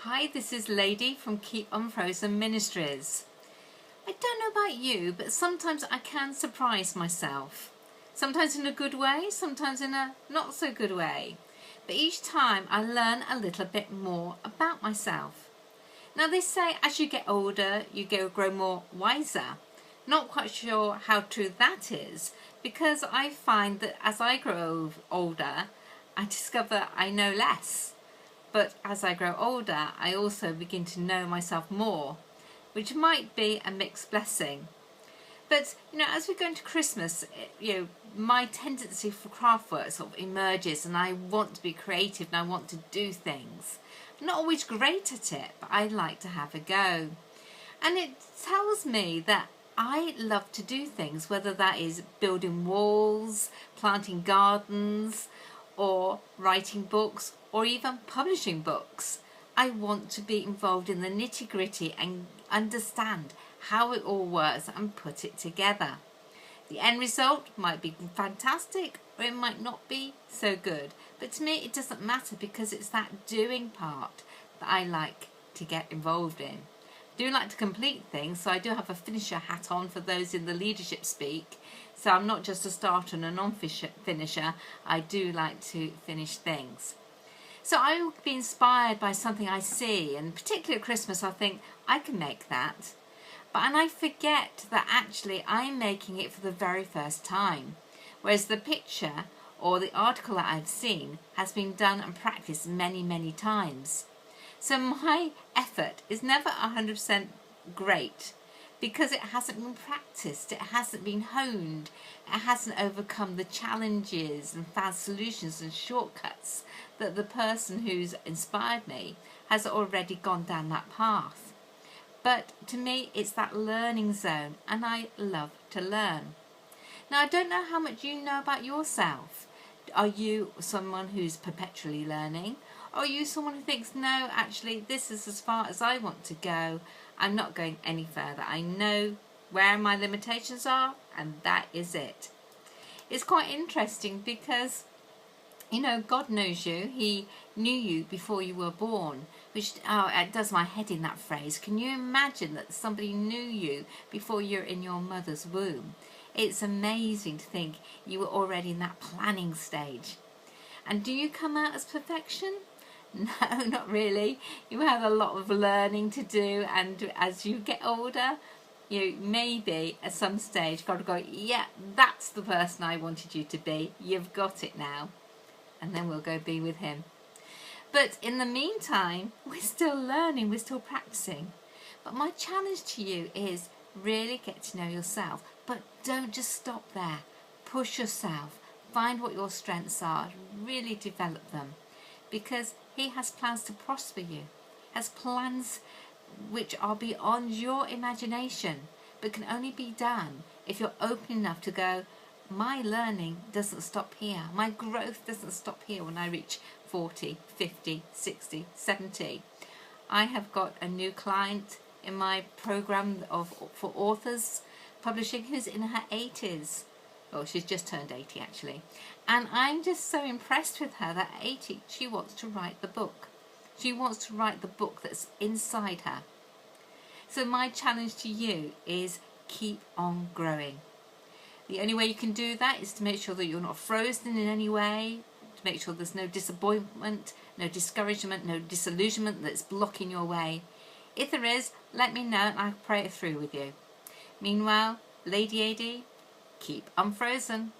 Hi, this is Lady from Keep Unfrozen Ministries. I don't know about you, but sometimes I can surprise myself. Sometimes in a good way, sometimes in a not so good way. But each time I learn a little bit more about myself. Now they say as you get older, you grow more wiser. Not quite sure how true that is, because I find that as I grow older, I discover I know less. But as I grow older, I also begin to know myself more, which might be a mixed blessing. But, as we go into Christmas, my tendency for craft work sort of emerges, and I want to be creative and I want to do things. I'm not always great at it, but I like to have a go. And it tells me that I love to do things, whether that is building walls, planting gardens, or writing books, or even publishing books. I want to be involved in the nitty-gritty and understand how it all works and put it together. The end result might be fantastic or it might not be so good, but to me it doesn't matter, because it's that doing part that I like to get involved in. I do like to complete things, so I do have a finisher hat on for those in the leadership speak. So I'm not just a starter and a non-finisher, I do like to finish things. So I will be inspired by something I see, and particularly at Christmas I think I can make that. And I forget that actually I'm making it for the very first time, whereas the picture or the article that I've seen has been done and practiced many, many times. So my effort is never 100% great, because it hasn't been practiced, it hasn't been honed, it hasn't overcome the challenges and found solutions and shortcuts that the person who's inspired me has already gone down that path. But to me it's that learning zone, and I love to learn. Now I don't know how much you know about yourself. Are you someone who's perpetually learning? Or are you someone who thinks, no, actually this is as far as I want to go, I'm not going any further, I know where my limitations are and that is it. It's quite interesting because God knows you. He knew you before you were born, which it does my head in, that phrase. Can you imagine that somebody knew you before you're in your mother's womb? It's amazing to think you were already in that planning stage. And do you come out as perfection? No, not really. You have a lot of learning to do, and as you get older, you maybe at some stage got to go, yeah, that's the person I wanted you to be. You've got it now. And then we'll go be with him. But in the meantime, we're still learning, we're still practicing. But my challenge to you is really get to know yourself, but don't just stop there. Push yourself, find what your strengths are, really develop them, because he has plans to prosper you, has plans which are beyond your imagination, but can only be done if you're open enough to go, my learning doesn't stop here. My growth doesn't stop here when I reach 40, 50, 60, 70. I have got a new client in my program for authors publishing who's in her 80s. Oh, she's just turned 80 actually. And I'm just so impressed with her that at 80 she wants to write the book. She wants to write the book that's inside her. So my challenge to you is keep on growing. The only way you can do that is to make sure that you're not frozen in any way, to make sure there's no disappointment, no discouragement, no disillusionment that's blocking your way. If there is, let me know and I'll pray it through with you. Meanwhile, Lady AD, keep unfrozen.